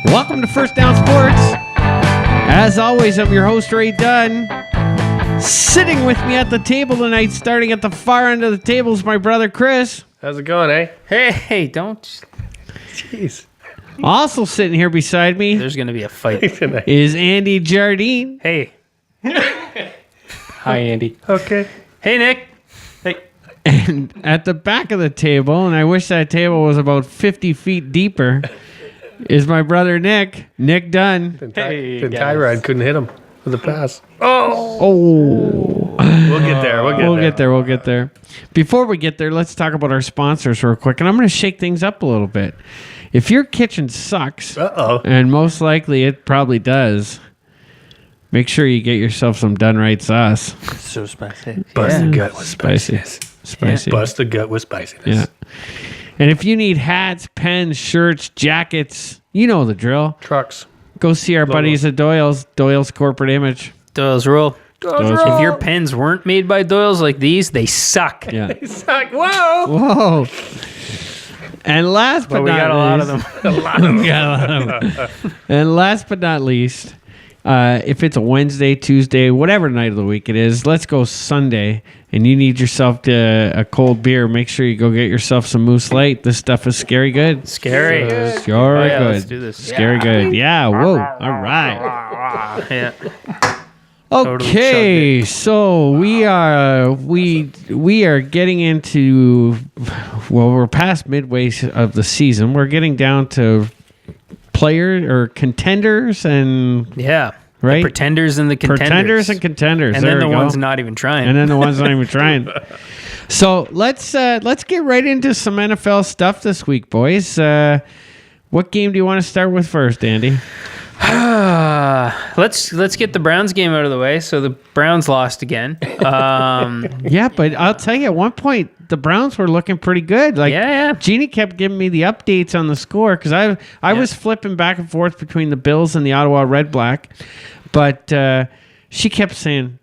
Welcome to First Down Sports. As always, I'm your host, Ray Dunn. Sitting with me at the table tonight, starting at the far end of the table, is my brother, Chris. How's it going, eh? Hey, don't. Jeez. Also sitting here beside me There's going to be a fight. is Andy Jardine. Hey. Hi, Andy. Okay. Hey, Nick. Hey. And at the back of the table, and I wish that table was about 50 feet deeper, is my brother, Nick. Nick Dunn. Hey, Then guys. Tyrod couldn't hit him with a pass. Oh. We'll get there. We'll get there. Before we get there, let's talk about our sponsors real quick. And I'm going to shake things up a little bit. If your kitchen sucks, and most likely it probably does, make sure you get yourself some Done Right sauce. So spicy. Bust the gut with spiciness. Spicy. Bust the gut with spiciness. Yeah. And if you need hats, pens, shirts, jackets, you know the drill. Trucks. Go see our buddies at Doyle's Corporate Image. Doyle's Roll. Doyle's If your pens weren't made by Doyle's like these, they suck. Yeah. It's like, whoa. Whoa. And last but But we not got a lot of least, them. we got a lot of them. And last but not least, if it's a Wednesday, Tuesday, whatever night of the week it is, let's go Sunday, and you need yourself a cold beer, make sure you go get yourself some Moose Light. This stuff is scary good. Scary. Scary Oh, yeah, good. let's do this. Scary good. Yeah, whoa. All right. Yeah. Okay, so we are getting into, well, we're past midway of the season. We're getting down to players or contenders and Yeah. right, The pretenders and the contenders. pretenders and contenders, And there then the we go. ones not even trying. And then the ones not even trying. So let's get right into some NFL stuff this week, boys. What game do you want to start with first, Andy? Let's get the Browns game out of the way. So the Browns lost again. Yeah, but I'll tell you, at one point the Browns were looking pretty good. Like, Yeah. Jeannie kept giving me the updates on the score because I was flipping back and forth between the Bills and the Ottawa Red Black, but she kept saying,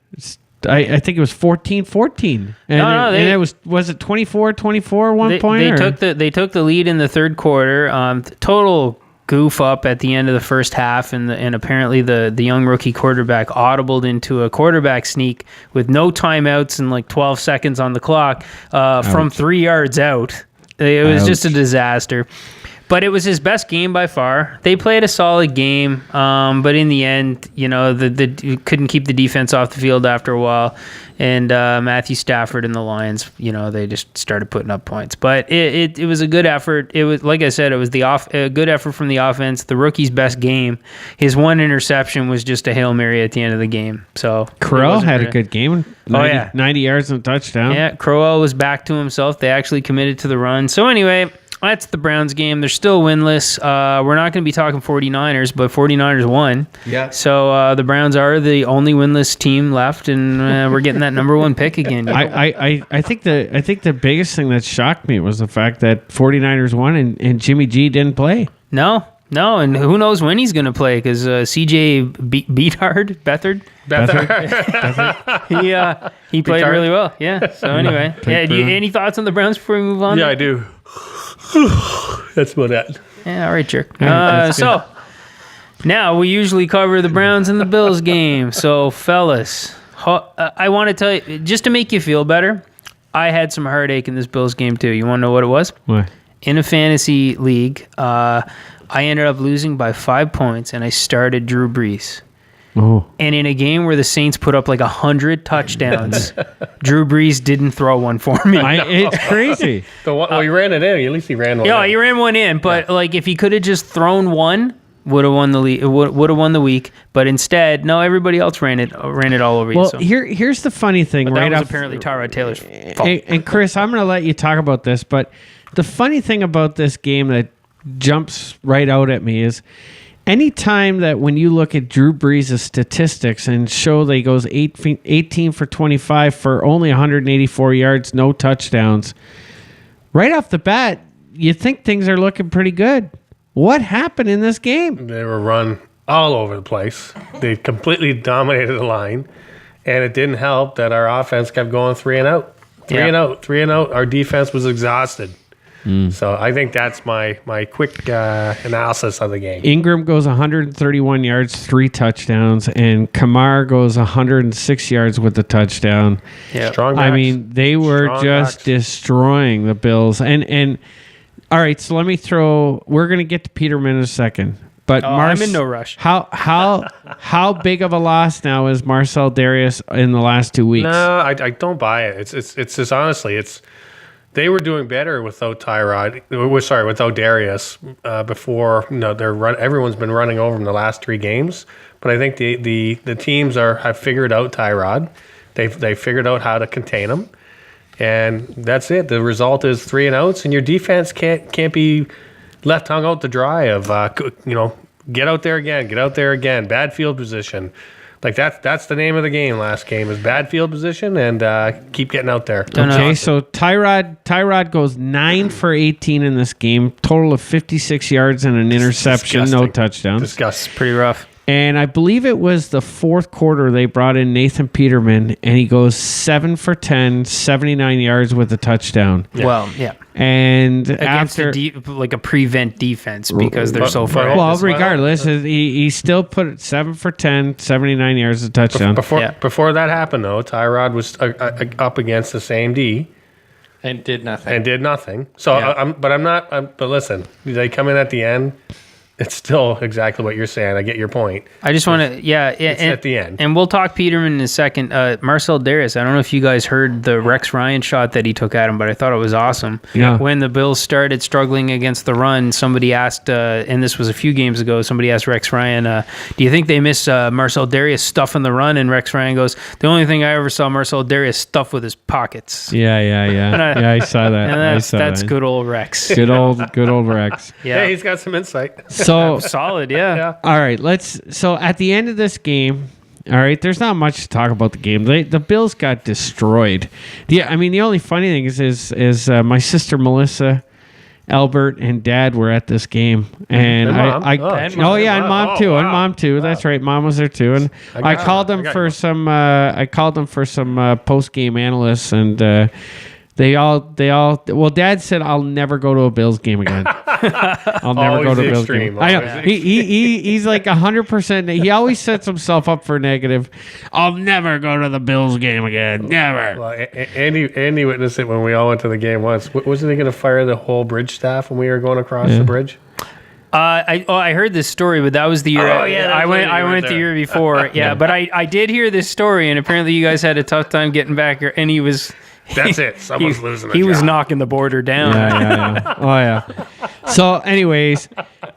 I think it was 14-14. And No, and it was it 24-24 one point? They took the lead in the third quarter. Total goof up at the end of the first half, and apparently the young rookie quarterback audibled into a quarterback sneak with no timeouts and like 12 seconds on the clock from 3 yards out. It was just a disaster. But it was his best game by far. They played a solid game, but in the end, you know, the couldn't keep the defense off the field after a while. And Matthew Stafford and the Lions, you know, they just started putting up points. But it was a good effort. It was, like I said, it was a good effort from the offense. The rookie's best game. His one interception was just a Hail Mary at the end of the game. So Crowell had a good game. 90 yards and a touchdown. Yeah, Crowell was back to himself. They actually committed to the run. So anyway, that's the Browns game. They're still winless. We're not going to be talking 49ers, but 49ers won. Yeah. So the Browns are the only winless team left, and we're getting that number one pick again. I think the biggest thing that shocked me was the fact that 49ers won and Jimmy G didn't play. No, and who knows when he's going to play, because CJ Beathard, he played really well. Yeah. So anyway, any thoughts on the Browns before we move on? Yeah, I do. That's about that. Yeah, all right, jerk. That's So now we usually cover the Browns and the Bills game. So, fellas, I want to tell you, just to make you feel better, I had some heartache in this Bills game too. You want to know what it was? What? In a fantasy league, I ended up losing by 5 points, and I started Drew Brees. Oh. And in a game where the Saints put up like 100 touchdowns, Drew Brees didn't throw one for me. It's crazy. He ran it in. At least he ran one. Yeah, in. he ran one in, but like if he could have just thrown one, would have won the league. Would have won the week. But instead, no, everybody else ran it all over you. Well, So. here's the funny thing, But right? that was apparently Tyrod Taylor's fault. And Chris, I'm going to let you talk about this, but the funny thing about this game that jumps right out at me is anytime that when you look at Drew Brees' statistics and show that he goes 18 for 25 for only 184 yards, no touchdowns, right off the bat, you think things are looking pretty good. What happened in this game? They were run all over the place. They completely dominated the line, and it didn't help that our offense kept going 3 and out. 3 and out. Our defense was exhausted. So I think that's my quick analysis of the game. Ingram goes 131 yards, 3 touchdowns, and Kamar goes 106 yards with the touchdown. Yeah. Strong I backs. mean, they were Strong just backs. destroying the Bills. And all right, so let me we're going to get to Peterman in a second. But I'm in no rush. How big of a loss now is Marcel Darius in the last 2 weeks? No, I don't buy it. It's just honestly, they were doing better without Tyrod. Without Darius before. Everyone's been running over them the last 3 games. But I think the teams have figured out Tyrod. They figured out how to contain him, and that's it. The result is 3 and outs, and your defense can't be left hung out to dry. Get out there again. Bad field position. Like that's the name of the game. Last game is bad field position, and keep getting out there. Okay, so Tyrod goes 9 for 18 in this game, total of 56 yards and an interception, no Disgusting. touchdowns. Disgusting. Pretty rough. And I believe it was the 4th quarter they brought in Nathan Peterman, and he goes 7 for 10, 79 yards with a touchdown. Yeah. Well, yeah. And Against after like a prevent defense because they're so far. but- ahead. well, That's why- regardless, he still put it 7 for 10, 79 yards, a touchdown. Before that happened, though, Tyrod was up against the same D And did nothing. and did nothing. So, Yeah. but listen, they come in at the end. It's still exactly what you're saying. I get your point. I just want to, It's at the end. And we'll talk Peterman in a second. Marcel Darius, I don't know if you guys heard the Rex Ryan shot that he took at him, but I thought it was awesome. Yeah. When the Bills started struggling against the run, somebody asked, and this was a few games ago, somebody asked Rex Ryan, do you think they miss Marcel Darius stuffing the run? And Rex Ryan goes, the only thing I ever saw Marcel Darius stuff with his pockets. Yeah. Yeah, I saw that. And that's good old Rex. Good old Rex. Yeah. Yeah, he's got some insight. So, Solid, yeah. all right, so at the end of this game, all right, there's not much to talk about the game. The Bills got destroyed. Yeah, I mean, the only funny thing is my sister Melissa, Albert, and Dad were at this game, and And Mom. and Mom. Mom too, Oh, and wow. Mom too. That's right, Mom was there too, and I called them for some. I called them for some post game analysts, and they all. Well, Dad said I'll never go to a Bills game again. I'll never Always go to a the Bills extreme, game. I know. always He's like 100%. He always sets himself up for negative. I'll never go to the Bills game again. Never. Well, Andy witnessed it when we all went to the game once. Wasn't he going to fire the whole bridge staff when we were going across the bridge? I heard this story, but that was the year. Oh, yeah, that's I right, went. you I weren't went the there. year before. Yeah, but I did hear this story, and apparently you guys had a tough time getting back here. And he was. That's it. Someone's losing a He was job. knocking the border down. Yeah. Oh yeah. So, anyways,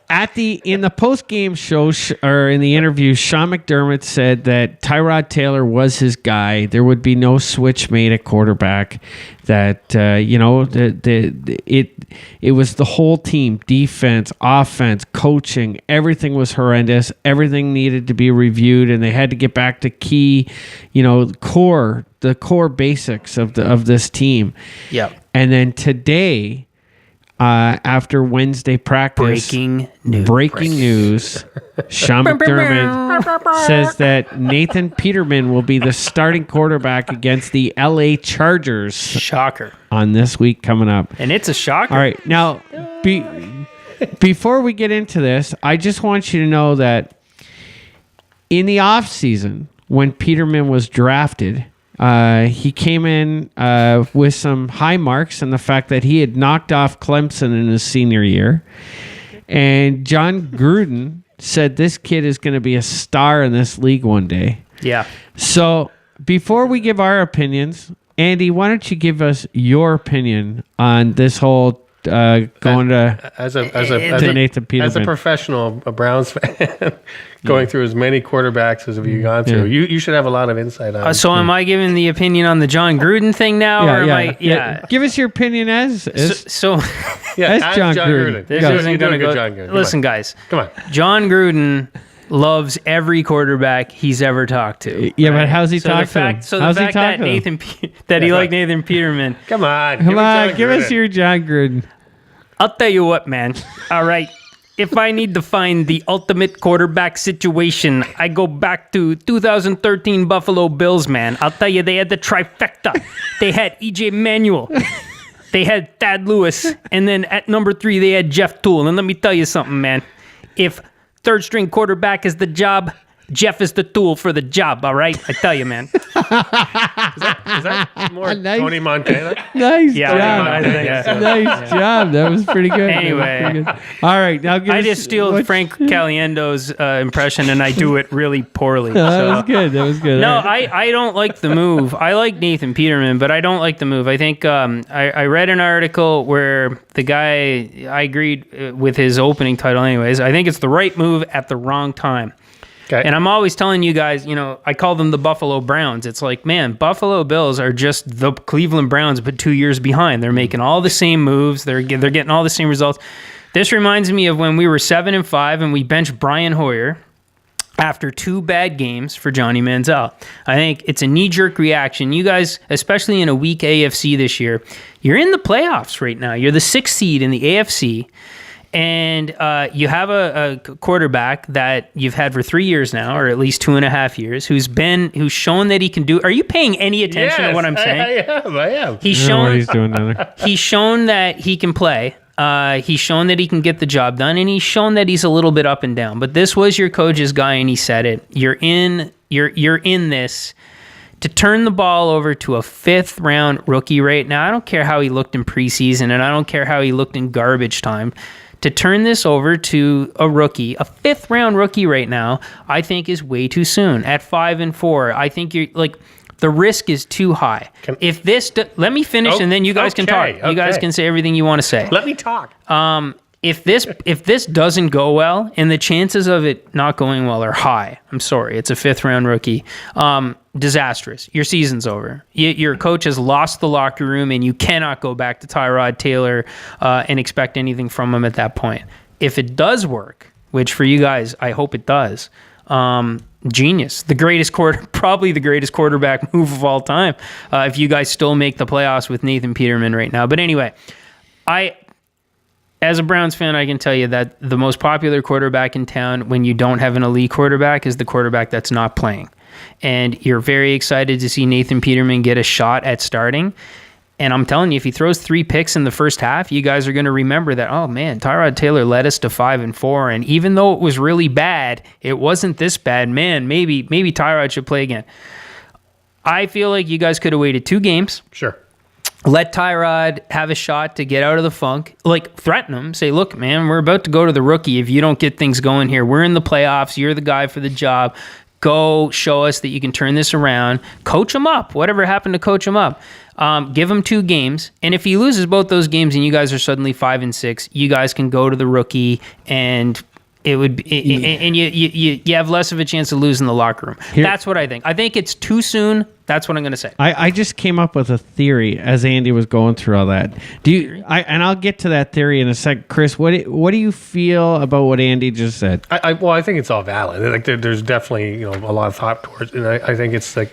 in the post game show or in the interview, Sean McDermott said that Tyrod Taylor was his guy. There would be no switch made at quarterback. That it was the whole team, defense, offense, coaching. Everything was horrendous. Everything needed to be reviewed, and they had to get back to key, the core basics of this team. Yep. And then today, after Wednesday practice, Breaking news, Sean McDermott says that Nathan Peterman will be the starting quarterback against the LA Chargers Shocker. on this week coming up. And it's a shocker. All right. Now, before we get into this, I just want you to know that in the offseason, when Peterman was drafted, he came in with some high marks and the fact that he had knocked off Clemson in his senior year. And John Gruden said this kid is going to be a star in this league one day. Yeah. So before we give our opinions, Andy, why don't you give us your opinion on this whole going to Nathan Peterman? As a professional, a Browns fan, going through as many quarterbacks as have you gone through, you should have a lot of insight on. So am I giving the opinion on the John Gruden thing now? or am I? Yeah. Give us your opinion as So as John Gruden. this You're isn't doing going a to good go. John Gruden. Listen, guys. Come on. John Gruden loves every quarterback he's ever talked to. Yeah, but how's he So talk the to fact, them? so the How's he fact talk that to them? he liked Nathan Peterman. Come on. Come on, give us your John Gruden. I'll tell you what, man. All right. If I need to find the ultimate quarterback situation, I go back to 2013 Buffalo Bills, man. I'll tell you, they had the trifecta. They had E.J. Manuel. They had Thad Lewis, and then at number 3 they had Jeff Toole. And let me tell you something, man. If third string quarterback is the job, Jeff is the tool for the job, all right? I tell you, man. Is that more Nice. Tony Montana? Nice Yeah, job. I think so. Nice job. That was pretty good. Anyway. That was pretty good. All right. Now give I us- just steal what- Frank Caliendo's impression, and I do it really poorly. That was good. That was good. No, All right. I don't like the move. I like Nathan Peterman, but I don't like the move. I think I read an article where the guy, I agreed with his opening title anyways. I think it's the right move at the wrong time. Okay. And I'm always telling you guys, I call them the Buffalo Browns. It's like, man, Buffalo Bills are just the Cleveland Browns, but 2 years behind. They're making all the same moves. They're getting all the same results. This reminds me of when we were 7-5 and we benched Brian Hoyer after 2 bad games for Johnny Manziel. I think it's a knee-jerk reaction. You guys, especially in a weak AFC this year, you're in the playoffs right now. You're the 6th seed in the AFC. And you have a quarterback that you've had for 3 years now, or at least 2.5 years, who's shown that he can do. Are you paying any attention to what I'm saying? I am. He's I don't know what shown he's doing down there. he's shown that he can play. He's shown that he can get the job done, and he's shown that he's a little bit up and down. But this was your coach's guy, and he said it. You're in this to turn the ball over to a 5th round rookie right now. I don't care how he looked in preseason, and I don't care how he looked in garbage time. To turn this over to a rookie, a 5th round rookie right now, I think is way too soon. At 5-4, I think you're like the risk is too high. Let me finish, and then you guys can talk. You guys can say everything you want to say. Let me talk. If this doesn't go well, and the chances of it not going well are high, I'm sorry, it's a 5th round rookie. Disastrous. Your season's over. Your coach has lost the locker room, and you cannot go back to Tyrod Taylor and expect anything from him at that point. If it does work, which for you guys, I hope it does, genius. Probably the greatest quarterback move of all time. If you guys still make the playoffs with Nathan Peterman right now. But anyway, as a Browns fan, I can tell you that the most popular quarterback in town when you don't have an elite quarterback is the quarterback that's not playing. And you're very excited to see Nathan Peterman get a shot at starting. And I'm telling you, if he throws 3 picks in the first half, you guys are going to remember that, oh man, Tyrod Taylor led us to 5-4. And even though it was really bad, it wasn't this bad. Man, maybe Tyrod should play again. I feel like you guys could have waited 2 games. Sure. Let Tyrod have a shot to get out of the funk. Like, threaten him. Say, look, man, we're about to go to the rookie if you don't get things going here. We're in the playoffs. You're the guy for the job. Go show us that you can turn this around. Coach him up. Whatever happened to coach him up. Give him 2 games. And if he loses both those games and you guys are suddenly 5-6, you guys can go to the rookie and it would be, and you have less of a chance of losing the locker room. That's what I think. I think it's too soon. That's what I'm going to say. I just came up with a theory as Andy was going through all that. And I'll get to that theory in a sec. Chris, what do you feel about what Andy just said? I think it's all valid. Like there's definitely a lot of thought towards, and I think it's like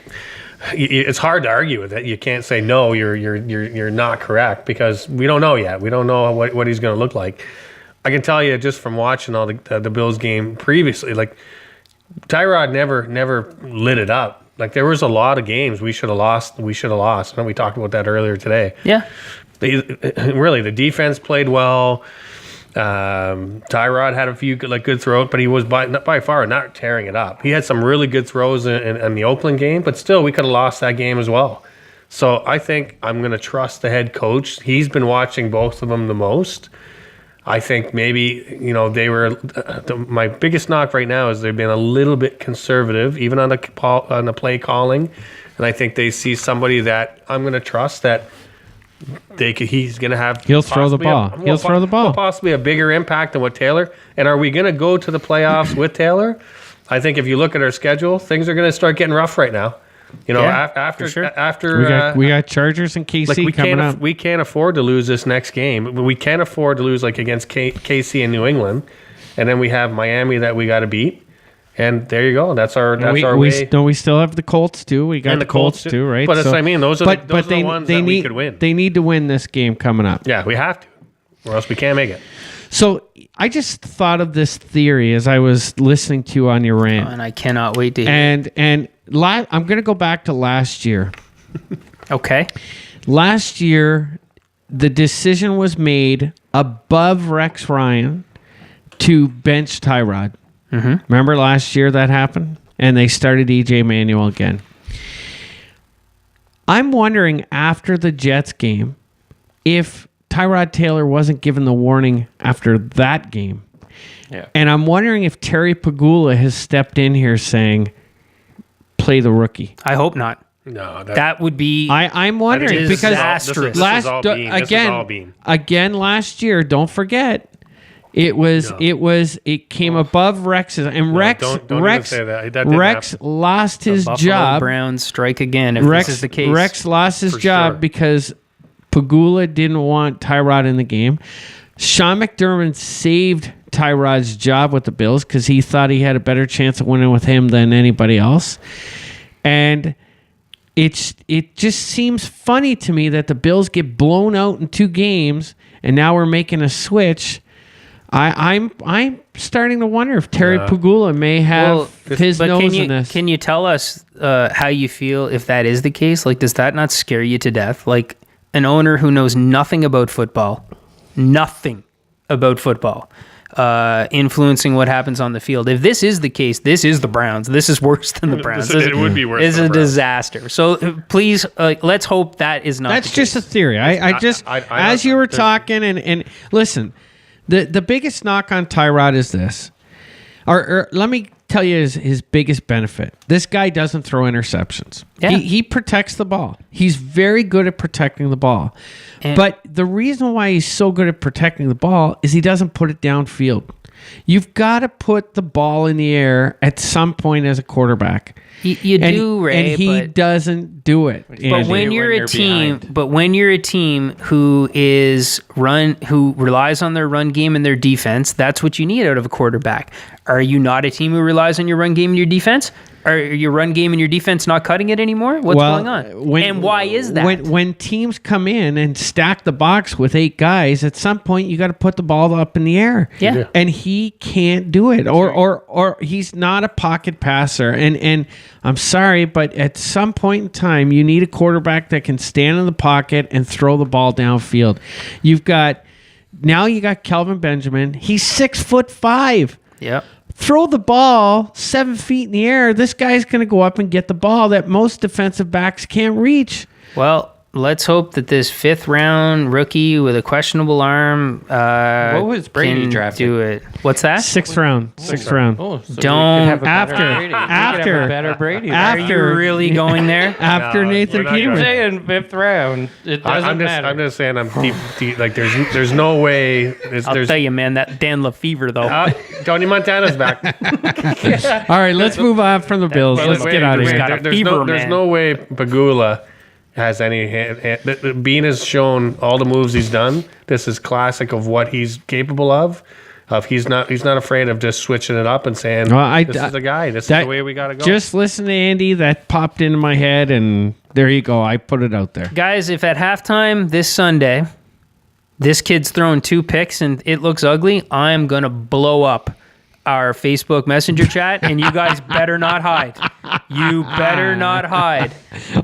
it's hard to argue with it. You can't say no, you're not correct because we don't know yet. We don't know what he's going to look like. I can tell you just from watching all the Bills game previously, like Tyrod never lit it up. Like there was a lot of games we should have lost. I know we talked about that earlier today. Yeah. Really, the defense played well. Tyrod had a few good throws, but he was by far not tearing it up. He had some really good throws in the Oakland game, but still we could have lost that game as well. So I think I'm going to trust the head coach. He's been watching both of them the most. I think maybe, they were my biggest knock right now is they've been a little bit conservative, even on the play calling. And I think they see somebody that I'm going to trust that he's going to have. He'll throw the ball. He'll throw the ball. Possibly a bigger impact than what Taylor. And are we going to go to the playoffs with Taylor? I think if you look at our schedule, things are going to start getting rough right now. After we got Chargers and KC coming up. We can't afford to lose this next game. We can't afford to lose against KC and New England, and then we have Miami that we got to beat. And there you go. That's our way. Don't we still have the Colts too? We got the Colts too, right? But that's what I mean. Those are the ones that we could win. They need to win this game coming up. Yeah, we have to, or else we can't make it. So I just thought of this theory as I was listening to you on your rant, and I cannot wait to hear. And I'm going to go back to last year. Okay. Last year, the decision was made above Rex Ryan to bench Tyrod. Remember last year that happened? And they started EJ Manuel again. I'm wondering after the Jets game if Tyrod Taylor wasn't given the warning after that game. Yeah. And I'm wondering if Terry Pagula has stepped in here saying, play the rookie. I hope not. No, That would be I'm wondering is because disastrous. This is all Bean. again last year, don't forget, it came above Rex's, and Rex even say that. That didn't Rex happen. lost his Buffalo job. Browns strike again if Rex this is the case. Rex lost his For job sure. because Pagula didn't want Tyrod in the game. Sean McDermott saved Tyrod's job with the Bills because he thought he had a better chance of winning with him than anybody else. And it just seems funny to me that the Bills get blown out in 2 games and now we're making a switch. I'm starting to wonder if Terry Pagula may have his nose in this. Can you tell us how you feel if that is the case? Like, does that not scare you to death? Like, an owner who knows nothing about football, influencing what happens on the field. If this is the case, this is the Browns. This is worse than the Browns. It would be worse It's than a the Browns. disaster. So please, let's hope that is not That's the just case. a theory. I as you were talking, and listen, the biggest knock on Tyrod is this. Or let me tell you his biggest benefit. This guy doesn't throw interceptions. Yeah. He protects the ball. He's very good at protecting the ball. But the reason why he's so good at protecting the ball is he doesn't put it downfield. You've got to put the ball in the air at some point as a quarterback. You do, Ray, and he but doesn't do it. But Andy. when you're you're a team, behind. but when you're a team who relies on their run game and their defense, that's what you need out of a quarterback. Are you not a team who relies on your run game and your defense? Are your run game and your defense not cutting it anymore? What's going on? And why is that? When teams come in and stack the box with 8 guys, at some point you got to put the ball up in the air. Yeah. And he can't do it, or he's not a pocket passer. And I'm sorry, but at some point in time, you need a quarterback that can stand in the pocket and throw the ball downfield. You got Kelvin Benjamin. He's 6'5". Yep. Throw the ball 7 feet in the air. This guy's going to go up and get the ball that most defensive backs can't reach. Well, let's hope that this 5th round rookie with a questionable arm What was Brady can drafted? do it. What's that? 6th round. 6th round. Oh, so Don't- we could have a After- better Brady. We could have after- a better Brady. Are you after- really going there? After No, Nathan we're not I'm Peterman. gonna- saying 5th round. It doesn't I'm matter. just saying I'm deep. Like there's no way. I'll tell you, man, that Dan Lefevre, though. Tony Montana's back. All right, let's move on from the Bills. Let's get out of here. got a There's fever, there's man. no way Pagula has any hand. Bean has shown all the moves he's done. This is classic of what he's capable of. He's not afraid of just switching it up and saying, Well, "This is the guy. This is the way we gotta go." Just listen to Andy. That popped into my head, and there you go. I put it out there. Guys, if at halftime this Sunday, this kid's throwing 2 picks and it looks ugly, I'm going to blow up our Facebook Messenger chat, and you guys better not hide. You better not hide.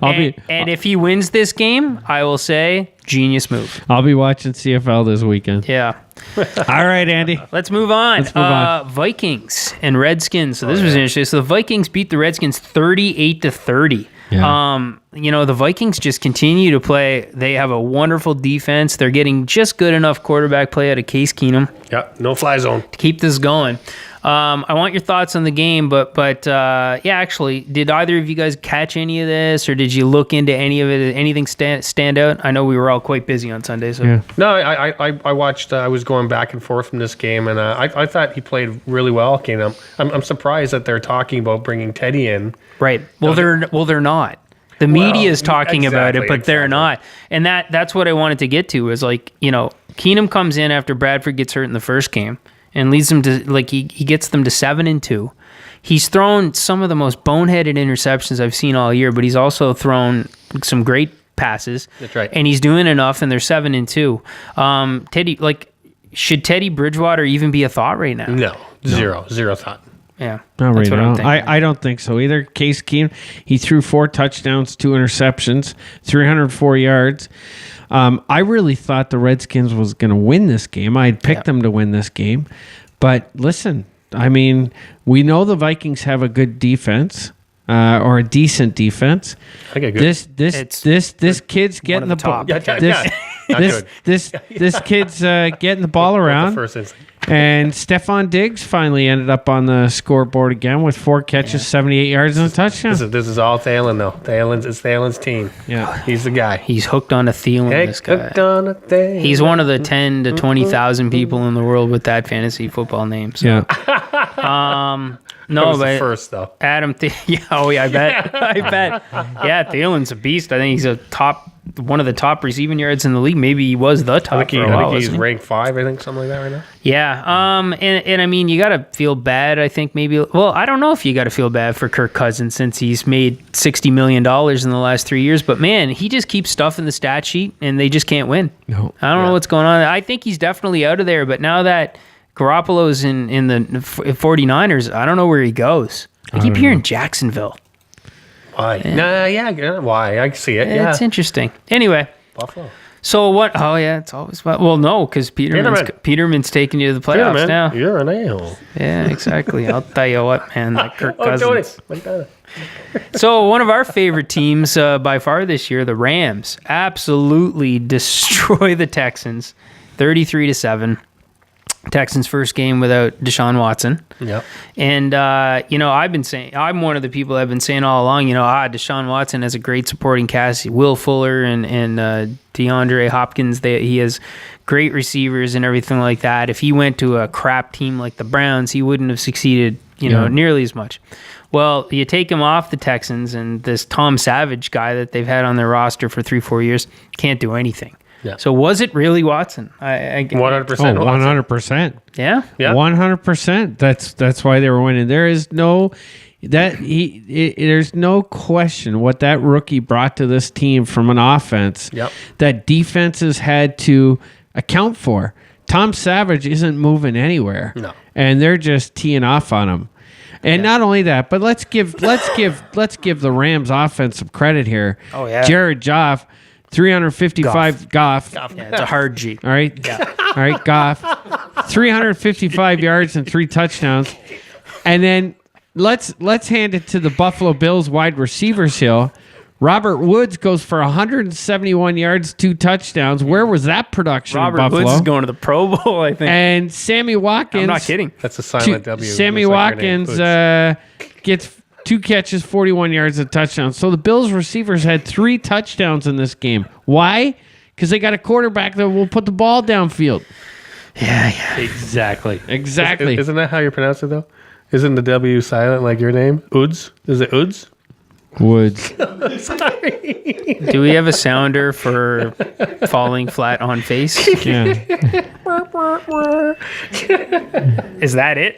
And if he wins this game, I will say, genius move. I'll be watching CFL this weekend. Yeah. All right, Andy. Let's move on. Let's move on. Vikings and Redskins. So this was interesting. So the Vikings beat the Redskins 38-30. Yeah. The Vikings just continue to play. They have a wonderful defense. They're getting just good enough quarterback play out of Case Keenum Yeah, no fly zone. to keep this going. I want your thoughts on the game, but actually, did either of you guys catch any of this, or did you look into any of it? Anything stand out? I know we were all quite busy on Sunday, so Yeah. No, I watched. I was going back and forth from this game, and I thought he played really well. Keenum. I'm surprised that they're talking about bringing Teddy in. right. Well, they're not. The media is talking about it, exactly, but they're not. And that's what I wanted to get to is Keenum comes in after Bradford gets hurt in the first game and leads them to he gets them to 7-2. He's thrown some of the most boneheaded interceptions I've seen all year, but he's also thrown some great passes. That's right. And he's doing enough, and they're 7-2. Teddy, should Teddy Bridgewater even be a thought right now? No, zero thought. Yeah, Not that's right what now. I'm thinking. I don't think so either. Case Keenum, he threw 4 touchdowns, 2 interceptions, 304 yards. I really thought the Redskins was going to win this game. I had picked them to win this game. But listen, I mean, we know the Vikings have a good defense. Or a decent defense. Okay, good. This kid's getting the ball. top. This kid's getting the ball around. First instinct. And Stephon Diggs finally ended up on the scoreboard again with 4 catches, 78 yards, and a touchdown. This is all Thielen, though. It's Thielen's team. Yeah. He's the guy. He's hooked on a Thielen, this guy. Hooked on a Thielen. He's one of the 10 to 20,000 people in the world with that fantasy football name. So. Yeah. That No, was the but first, though. Adam, I bet. I bet. Yeah, Thielen's a beast. I think he's one of the top receiving yards in the league. Maybe he was the top. I think he's ranked 5, I think, something like that right now. Yeah. And I mean, you got to feel bad. I think maybe. Well, I don't know if you got to feel bad for Kirk Cousins since he's made $60 million in the last 3 years. But man, he just keeps stuff in the stat sheet, and they just can't win. No. I don't know what's going on. I think he's definitely out of there. But now that Garoppolo's in the 49ers, I don't know where he goes. I keep hearing Jacksonville. Why? Why? I can see it. Yeah. It's interesting. Anyway, Buffalo. so what? Oh, yeah, it's always about. Well, no, because Peterman's taking you to the playoffs now. You're an a-hole. Yeah, exactly. I'll tell you what, man, that Kirk Cousins. Tony. So one of our favorite teams by far this year, the Rams, absolutely destroy the Texans, 33-7. Texans' first game without Deshaun Watson. Yep. And, I'm one of the people that have been saying all along, Deshaun Watson has a great supporting cast. Will Fuller and DeAndre Hopkins, he has great receivers and everything like that. If he went to a crap team like the Browns, he wouldn't have succeeded, nearly as much. Well, you take him off the Texans, and this Tom Savage guy that they've had on their roster for 3-4 years can't do anything. Yeah. So was it really Watson? 100%. 100%. Yeah. Yeah. 100%. That's why they were winning. There's no question what that rookie brought to this team from an offense that defenses had to account for. Tom Savage isn't moving anywhere. No. And they're just teeing off on him. And not only that, but let's give the Rams offense some credit here. Oh yeah. Jared Goff, 355 Goff. Yeah, it's a hard G. All right. Yeah. All right, Goff. 355 yards and 3 touchdowns. And then let's hand it to the Buffalo Bills wide receivers here. Robert Woods goes for 171 yards, 2 touchdowns. Where was that production in Buffalo? Robert Woods is going to the Pro Bowl, I think. And Sammy Watkins. I'm not kidding. That's a silent W. Sammy just like your name, Watkins Woods. gets 2 catches, 41 yards, and touchdowns. So the Bills receivers had 3 touchdowns in this game. Why? Because they got a quarterback that will put the ball downfield. Yeah. Exactly. Isn't that how you pronounce it, though? Isn't the W silent like your name? Woods? Is it Woods? Woods. Sorry. Do we have a sounder for falling flat on face? Yeah. Is that it?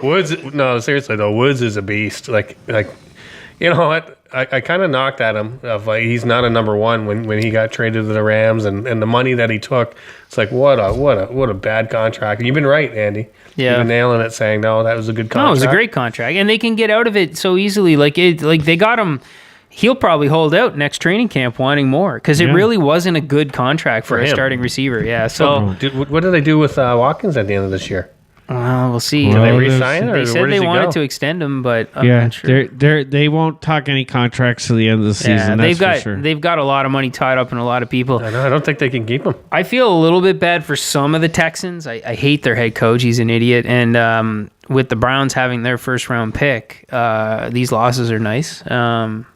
Woods? No, seriously though, Woods is a beast. Like, you know what? I kind of knocked at him of like he's not a number one when he got traded to the Rams and the money that he took. It's like what a bad contract. And you've been right, Andy. Yeah. You've been nailing it, saying no, that was a good contract. No, it was a great contract, and they can get out of it so easily. Like they got him. He'll probably hold out next training camp wanting more because it really wasn't a good contract for a him. starting receiver. Yeah. So what did they do with Watkins at the end of this year? we'll see. Did Well, they re-sign They or said where does they he wanted go? to extend him, but I'm Yeah, not sure. they won't talk any contracts to the end of the season. They've that's got for sure. they've got a lot of money tied up in a lot of people. I don't think they can keep him. I feel a little bit bad for some of the Texans. I hate their head coach. He's an idiot. And with the Browns having their first round pick, these losses are nice.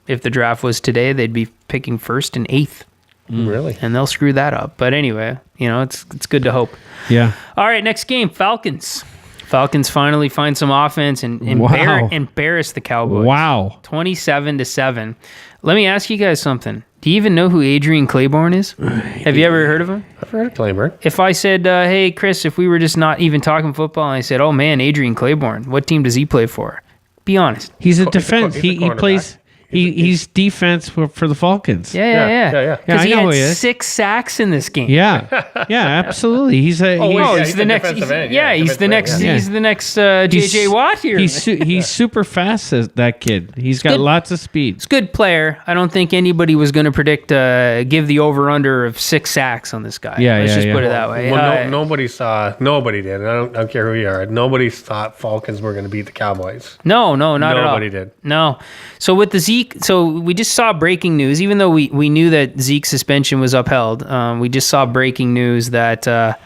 If the draft was today, they'd be picking first and eighth, Really? and they'll screw that up. But anyway, it's good to hope. Yeah. All right, next game, Falcons. Falcons finally find some offense and Wow. embarrass the Cowboys. Wow. 27-7. Let me ask you guys something. Do you even know who Adrian Claiborne is? Have you ever heard of him? I've heard of Claiborne. If I said, hey, Chris, if we were just not even talking football, and I said, oh, man, Adrian Claiborne, what team does he play for? Be honest. He's a He's a defense. cornerback. He plays. He's defense for the Falcons. Yeah. Yeah. Because I he know had who he is. 6 sacks in this game. Yeah, absolutely. He's a Oh, he's, yeah, he's the a next. defensive end. He's the next. yeah. He's the next JJ Watt here. He's super fast. That kid. He's got good. lots of speed. It's a good player. I don't think anybody was going to predict give the over under of 6 sacks on this guy. Yeah, Let's just yeah. put it that way. Well, nobody did. I don't care who you are. Nobody thought Falcons were going to beat the Cowboys. No, not at all. Nobody did. No. So with the Zeke, we just saw breaking news. Even though we knew that Zeke's suspension was upheld, we just saw breaking news that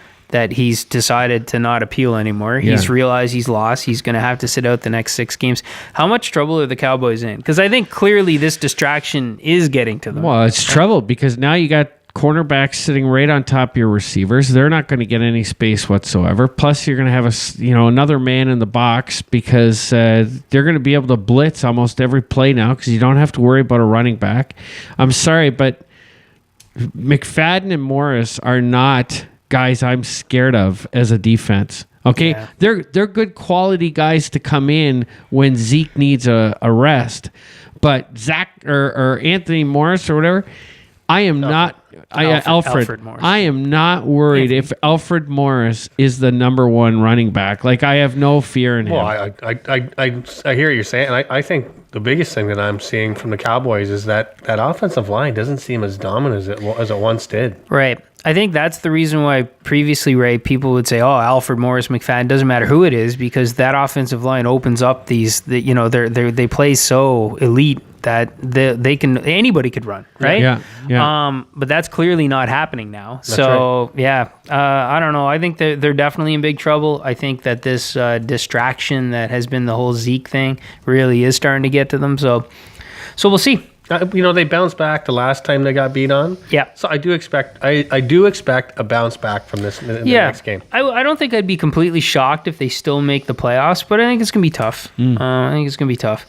he's decided to not appeal anymore. He's realized he's lost. He's going to have to sit out the next 6 games. How much trouble are the Cowboys in? Because I think clearly this distraction is getting to them. Well, it's trouble because now you got cornerbacks sitting right on top of your receivers. They're not going to get any space whatsoever. Plus, you're going to have another man in the box because they're going to be able to blitz almost every play now because you don't have to worry about a running back. I'm sorry, but McFadden and Morris are not guys I'm scared of as a defense. Okay, Yeah. they're good quality guys to come in when Zeke needs a rest, but Zach or Anthony Morris or whatever, I am not. Alfred Morris. I am not worried if Alfred Morris is the number 1 running back. Like I have no fear in him. Well, I hear what you're saying. And I think the biggest thing that I'm seeing from the Cowboys is that offensive line doesn't seem as dominant as it once did. Right. I think that's the reason why previously, Ray, people would say, "Oh, Alfred Morris, McFadden, doesn't matter who it is," because that offensive line opens up they play so elite that anybody could run, right? Yeah. But that's clearly not happening now. So I don't know. I think they're definitely in big trouble. I think that this distraction that has been the whole Zeke thing really is starting to get to them. So we'll see. They bounced back the last time they got beat on. Yeah. So I do expect a bounce back from this in the next game. I don't think I'd be completely shocked if they still make the playoffs, but I think it's going to be tough. I think it's going to be tough.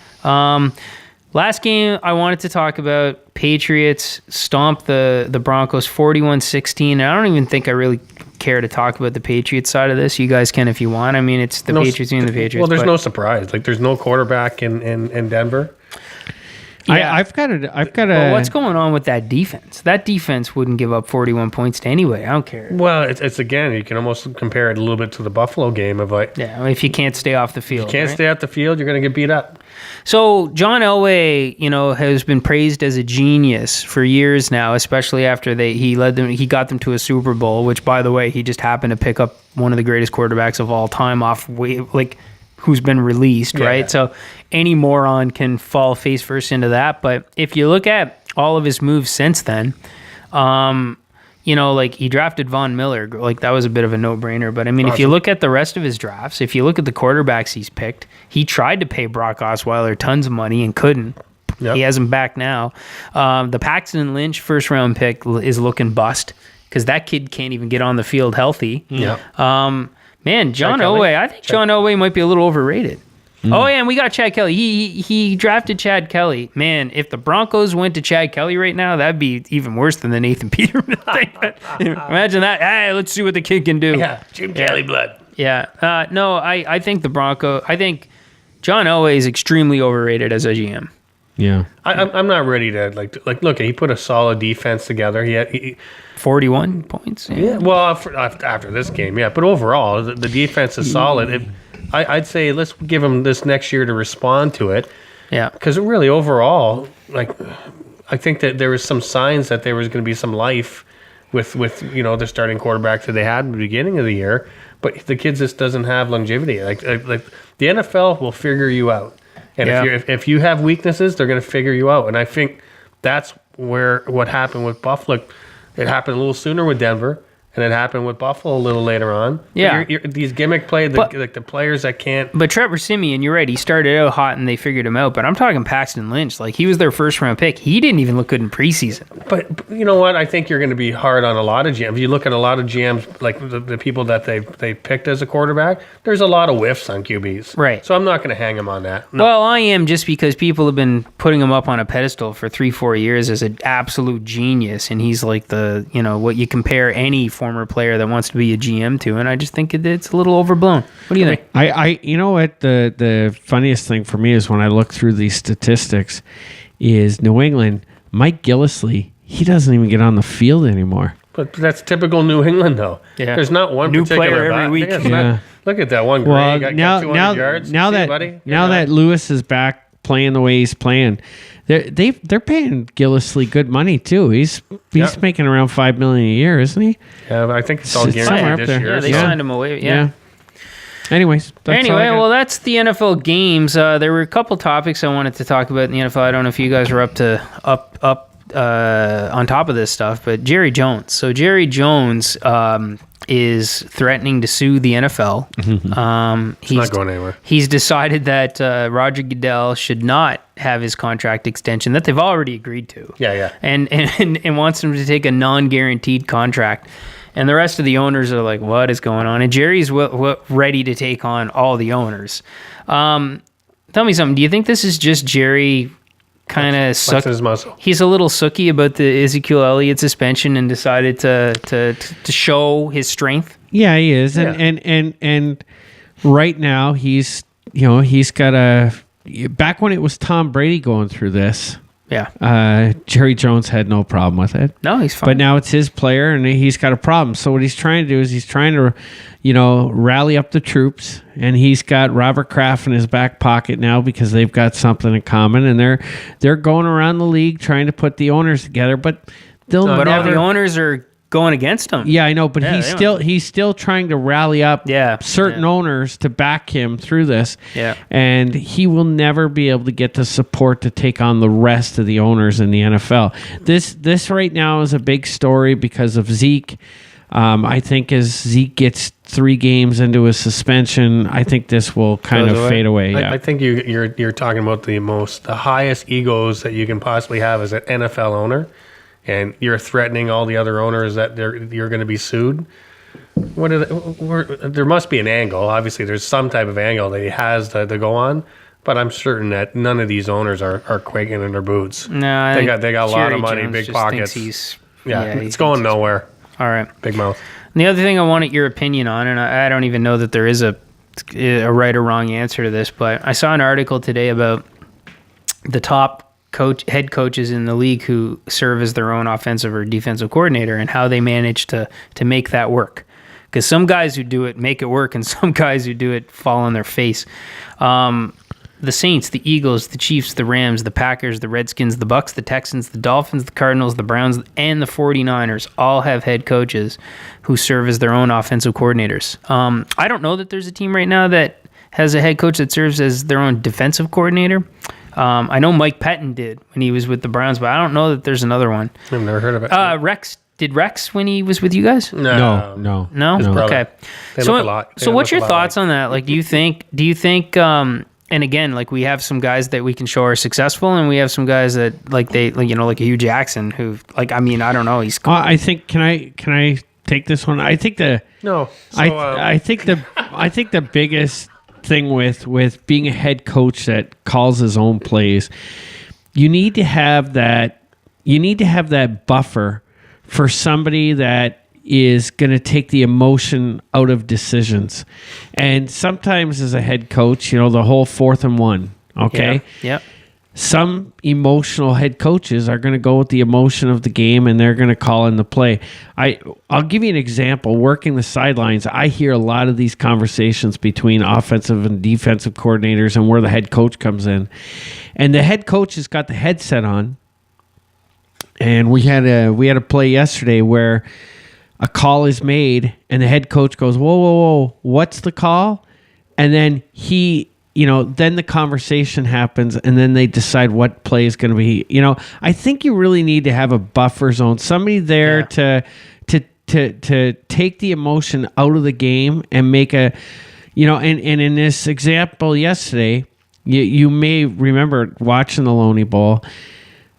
Last game I wanted to talk about, Patriots stomped the Broncos 41-16. I don't even think I really care to talk about the Patriots side of this. You guys can if you want. I mean, it's the Patriots being the Patriots. Well, there's no surprise. Like, there's no quarterback in Denver. Yeah. I've got a. But what's going on with that defense? That defense wouldn't give up 41 points to anybody. I don't care. Well, it's again, you can almost compare it a little bit to the Buffalo game of like, Yeah, if you can't stay off the field. you can't stay off the field, you're going to get beat up. So John Elway, has been praised as a genius for years now, especially after he got them to a Super Bowl, which, by the way, he just happened to pick up one of the greatest quarterbacks of all time off who's been released, right? Yeah. So any moron can fall face first into that. But if you look at all of his moves since then, he drafted Von Miller. Like, that was a bit of a no-brainer. But, I mean, if you look at the rest of his drafts, if you look at the quarterbacks he's picked, he tried to pay Brock Osweiler tons of money and couldn't. Yep. He has him back now. The Paxton Lynch first-round pick is looking bust because that kid can't even get on the field healthy. Yeah. Man, John Elway, I think John Elway might be a little overrated. Oh, yeah, and we got Chad Kelly. He drafted Chad Kelly. Man, if the Broncos went to Chad Kelly right now, that'd be even worse than the Nathan Peterman thing. Imagine that. Hey, let's see what the kid can do. Yeah, Jim Kelly blood. Yeah. No, I think I think John Elway is extremely overrated as a GM. Yeah. I'm not ready to look. He put a solid defense together. He 41 points. Yeah. Well, after this game, yeah. But overall, the defense is solid. I'd say let's give him this next year to respond to it. Yeah. Because really, overall, I think that there was some signs that there was going to be some life with the starting quarterback that they had in the beginning of the year. But the kid just doesn't have longevity. Like the NFL will figure you out. And if you have weaknesses, they're going to figure you out. And I think that's what happened with Buffalo. It happened a little sooner with Denver, and it happened with Buffalo a little later on. Yeah. These gimmick play, the players that can't. But Trevor Siemian, you're right. He started out hot, and they figured him out. But I'm talking Paxton Lynch. Like, he was their first-round pick. He didn't even look good in preseason. But you know what? I think you're going to be hard on a lot of GMs. You look at a lot of GMs, like the people that they picked as a quarterback, there's a lot of whiffs on QBs. Right. So I'm not going to hang him on that. No. Well, I am, just because people have been putting him up on a pedestal for 3-4 years as an absolute genius, and he's like what you compare any former player that wants to be a GM to, and I just think it's a little overblown. What do you think? You know what, the funniest thing for me is when I look through these statistics is New England. Mike Gillislee, he doesn't even get on the field anymore. But that's typical New England, though. Yeah. There's not one New particular player every bat. week. It's Yeah. not- look at that one. Well, Gray now got 200 yards. now See, that buddy? now that Lewis is back playing the way he's playing, they're paying Gillislee good money too. He's making around $5 million a year, isn't he? Yeah, I think it's all It's somewhere guaranteed up this there. year. Yeah, they so- signed him away. Yeah. Anyways, that's all I Anyway, got. well, that's the NFL games. There were a couple topics I wanted to talk about in the NFL. I don't know if you guys were up on top of this stuff, but Jerry Jones. So Jerry Jones is threatening to sue the NFL. It's not going anywhere. He's decided that Roger Goodell should not have his contract extension that they've already agreed to. Yeah. And wants him to take a non-guaranteed contract. And the rest of the owners are like, what is going on? And Jerry's ready to take on all the owners. Tell me something. Do you think this is just Jerry kind of Flexing his muscle. He's a little sooky about the Ezekiel Elliott suspension and decided to show his strength? Yeah, he is, and right now he's got a. Back when it was Tom Brady going through this, Jerry Jones had no problem with it. No, he's fine. But now it's his player, and he's got a problem. So what he's trying to do is he's trying to, rally up the troops, and he's got Robert Kraft in his back pocket now because they've got something in common, and they're going around the league trying to put the owners together, but they'll but never. all the owners are going against him. Yeah, I know, but Yeah, he's still trying to rally up certain owners to back him through this. Yeah. And he will never be able to get the support to take on the rest of the owners in the NFL. This right now is a big story because of Zeke. I think as Zeke gets 3 games into his suspension, I think this will kind of fade away. Yeah. I think you're talking about the highest egos that you can possibly have as an NFL owner, and you're threatening all the other owners that you're going to be sued. There must be an angle. Obviously, there's some type of angle that he has to go on, but I'm certain that none of these owners are quaking in their boots. No, they got a lot Jerry of money, Jones big just pockets. thinks It's going nowhere. All right. Big mouth. And the other thing I wanted your opinion on, and I don't even know that there is a right or wrong answer to this, but I saw an article today about the top head coaches in the league who serve as their own offensive or defensive coordinator and how they manage to make that work. Because some guys who do it make it work, and some guys who do it fall on their face. The Saints, the Eagles, the Chiefs, the Rams, the Packers, the Redskins, the Bucks, the Texans, the Dolphins, the Cardinals, the Browns, and the 49ers all have head coaches who serve as their own offensive coordinators. I don't know that there's a team right now that has a head coach that serves as their own defensive coordinator. I know Mike Pettin did when he was with the Browns, but I don't know that there's another one. I've never heard of it. Rex, did Rex when he was with you guys? No. No? Okay. They look a lot. So what's your thoughts on that? Like, do you think, and again, like we have some guys that we can show are successful, and we have some guys that like a Hugh Jackson who, I don't know. He's I think, can I take this one? I think No. I think the biggest thing with being a head coach that calls his own plays, you need to have that buffer for somebody that is going to take the emotion out of decisions. And sometimes as a head coach, the whole 4th and 1, okay? Yeah. Some emotional head coaches are going to go with the emotion of the game, and they're going to call in the play. I'll give you an example. Working the sidelines, I hear a lot of these conversations between offensive and defensive coordinators and where the head coach comes in. And the head coach has got the headset on, and we had a play yesterday where a call is made, and the head coach goes, whoa, what's the call? And then then the conversation happens, and then they decide what play is going to be. I think you really need to have a buffer zone, somebody there to take the emotion out of the game and make a, and in this example yesterday, you may remember watching the Loney Bowl.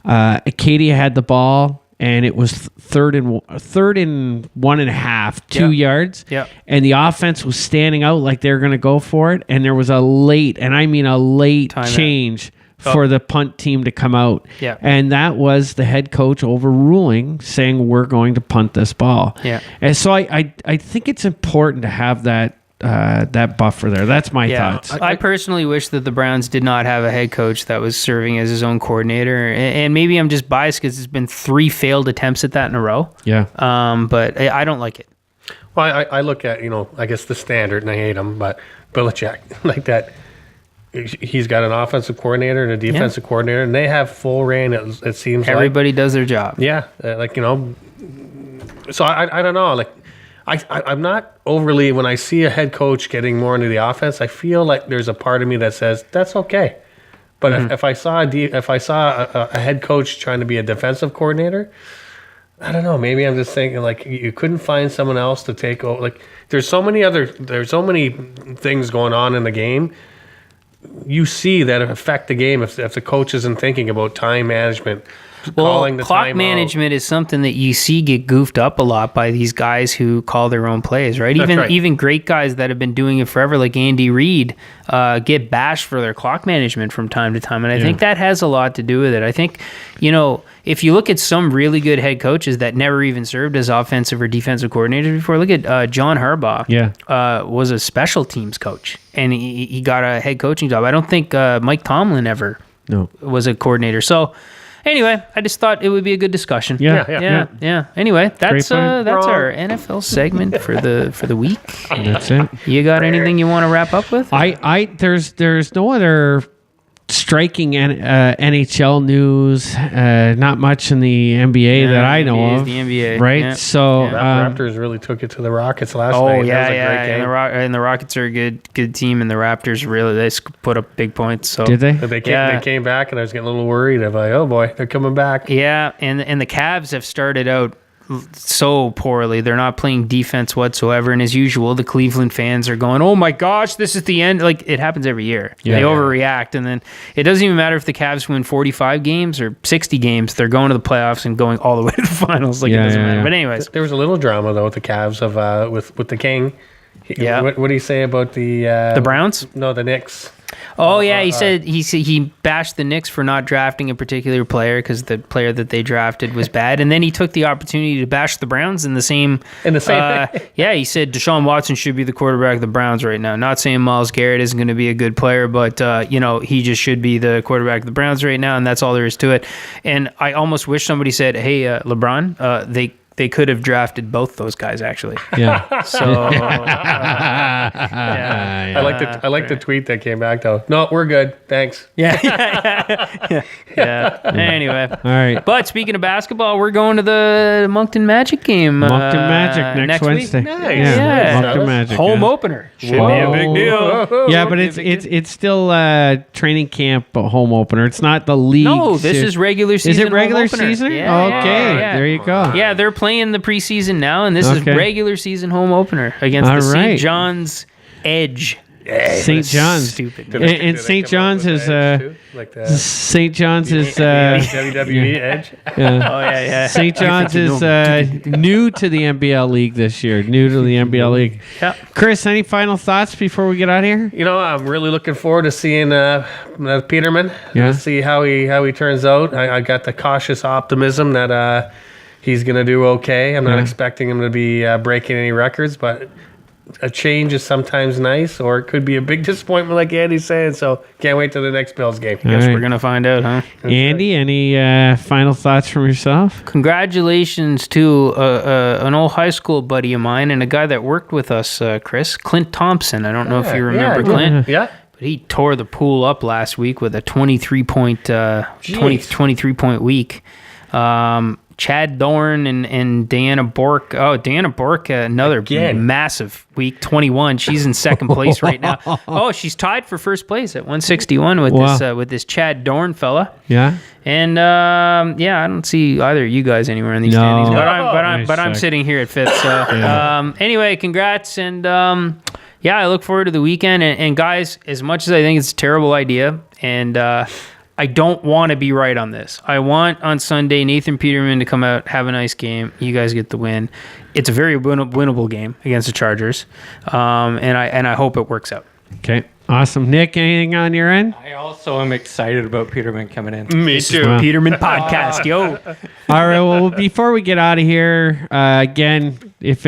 Acadia had the ball, and it was third and 1.5, 2 yards. Yep. And the offense was standing out like they were going to go for it. And there was a late Timeout. change for the punt team to come out. Yeah. And that was the head coach overruling, saying we're going to punt this ball. Yeah. And so I think it's important to have that that buffer there. That's my thoughts. I personally wish that the Browns did not have a head coach that was serving as his own coordinator. And maybe I'm just biased because it's been 3 failed attempts at that in a row. Yeah. But I don't like it. Well, I look at, I guess the standard, and I hate him, but Belichick, like that, he's got an offensive coordinator and a defensive coordinator, and they have full reign, it seems Everybody does their job. Yeah, so I don't know, like, I'm not overly, when I see a head coach getting more into the offense, I feel like there's a part of me that says, that's okay. But if I saw a head coach trying to be a defensive coordinator, I don't know. Maybe I'm just thinking like you couldn't find someone else to take over. Like there's so many things going on in the game. You see that affect the game if the coach isn't thinking about time management. Calling the clock timeout. management is something that you see get goofed up a lot by these guys who call their own plays, right? Even great guys that have been doing it forever, like Andy Reid, get bashed for their clock management from time to time, and I think that has a lot to do with it. I think, if you look at some really good head coaches that never even served as offensive or defensive coordinators before, look at John Harbaugh. Yeah. Was a special teams coach, and he got a head coaching job. I don't think Mike Tomlin ever was a coordinator. So. Anyway, I just thought it would be a good discussion. Yeah. Anyway, that's our NFL segment for the week. That's it. You got anything you want to wrap up with? There's no other striking NHL news. Not much in the NBA that I know NBA is of. the NBA, right? yeah. So Raptors really took it to the Rockets last night. That was a great game. And the Rockets are a good team, and the Raptors they put up big points. So did they? They came back, and I was getting a little worried. I'm like, oh boy, they're coming back. Yeah, and the Cavs have started out so poorly. They're not playing defense whatsoever, and as usual, the Cleveland fans are going, "Oh my gosh, this is the end!" Like it happens every year. They overreact, and then it doesn't even matter if the Cavs win 45 games or 60 games. They're going to the playoffs and going all the way to the finals. Like it doesn't matter. But anyways, there was a little drama though with the Cavs with the King. What do you say about the Browns? No, the Knicks. Oh yeah, he said he bashed the Knicks for not drafting a particular player because the player that they drafted was bad, and then he took the opportunity to bash the Browns in the same. He said Deshaun Watson should be the quarterback of the Browns right now. Not saying Myles Garrett isn't going to be a good player, but he just should be the quarterback of the Browns right now, and that's all there is to it. And I almost wish somebody said, "Hey, LeBron, they could have drafted both those guys actually." Yeah. So I like the tweet that came back though. No, we're good. Thanks. Yeah. Anyway. All right. But speaking of basketball, we're going to the Moncton Magic game. Moncton Magic next Wednesday. Week. Nice. Yeah. Moncton Magic. Home opener. Should be a big deal. Yeah, but it's still training camp home opener. It's not the league. No, this is regular season. Is it regular home opener. season? Yeah, okay, yeah. there you go. Yeah, they're playing the preseason now, and this is regular season home opener against the St. John's Edge. St. John's. Stupid. And St. John's is St. John's is WWE Edge. Oh yeah. St. John's is new to the NBL league this year. New to the NBL league. Yeah. Chris, any final thoughts before we get out of here? I'm really looking forward to seeing Peterman. Yeah. Let's see how he turns out. I got the cautious optimism that he's going to do okay. I'm not expecting him to be breaking any records, but a change is sometimes nice, or it could be a big disappointment like Andy's saying. So can't wait till the next Bills game. Guess we're going to find out, huh? Andy, any final thoughts from yourself? Congratulations to an old high school buddy of mine and a guy that worked with us, Chris, Clint Thompson. I don't know if you remember Clint. Yeah. But he tore the pool up last week with a 23 point week. Chad Dorn and Deanna Bork. Oh, Deanna Bork, another massive week, 21. She's in second place right now. Oh, she's tied for first place at 161 with this Chad Dorn fella. Yeah. And I don't see either of you guys anywhere in these standings. But I'm sitting here at fifth. So anyway, congrats, and I look forward to the weekend. And guys, as much as I think it's a terrible idea, and I don't want to be right on this. I want on Sunday Nathan Peterman to come out, have a nice game. You guys get the win. It's a very winnable game against the Chargers, and I hope it works out. Okay. Awesome. Nick, anything on your end? I also am excited about Peterman coming in. Me too. Wow. Peterman podcast, yo. All right. Well, before we get out of here, again, if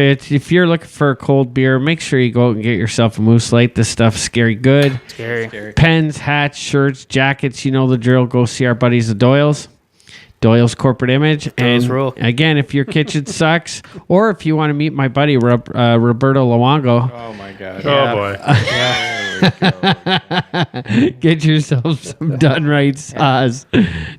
you're looking for a cold beer, make sure you go out and get yourself a Moose Light. This stuff's scary good. Scary. Pens, hats, shirts, jackets. You know the drill. Go see our buddies at Doyle's. Doyle's corporate image. Doyle's And rule. again, if your kitchen sucks, or if you want to meet my buddy Roberto Luongo, Oh my god. Oh boy. get yourself some done right sauce.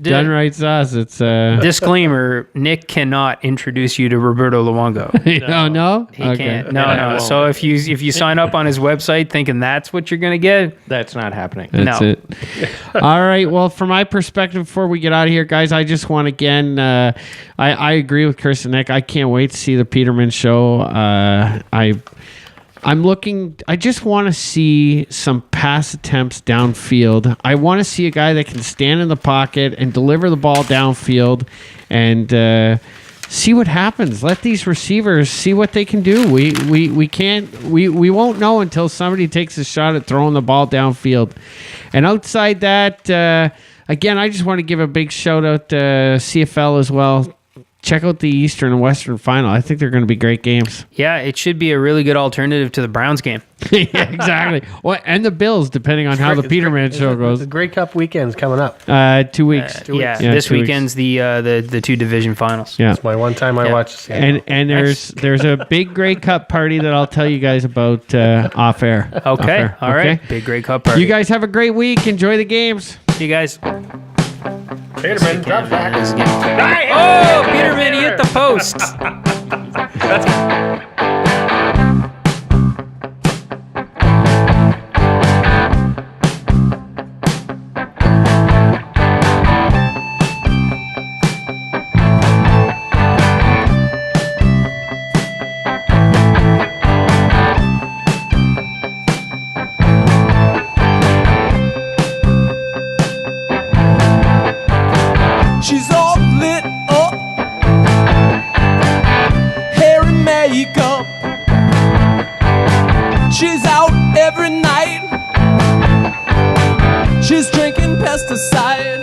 Done right sauce. It's Disclaimer: Nick cannot introduce you to Roberto Luongo. you don't know? He can't. No. So if you sign up on his website thinking that's what you're gonna get, That's not happening. That's No. it. All right. Well, from my perspective, before we get out of here, guys, I just want again, I agree with Chris and Nick. I can't wait to see the Peterman show. I just want to see some pass attempts downfield. I want to see a guy that can stand in the pocket and deliver the ball downfield and see what happens. Let these receivers see what they can do. We won't know until somebody takes a shot at throwing the ball downfield. And outside that, again, I just want to give a big shout out to CFL as well. Check out the Eastern and Western final. I think they're going to be great games. yeah, it should be a really good alternative to the Browns game. Yeah, exactly. Well, and the Bills, depending on how the Peterman show The goes. Grey Cup weekend's coming up. 2 weeks. Yeah, Yeah, this 2 weeks. weekend's the two division finals. Yeah. It's my one time I Yeah. watched the Seattle. And there's a big Grey Cup party that I'll tell you guys about off air. Okay, Off air. all right. Okay? Big Grey Cup party. You guys have a great week. Enjoy the games. See you guys. Peterman, drop back. Oh, Peterman, he hit the post. She's all lit up, hair and makeup. She's out every night. She's drinking pesticide.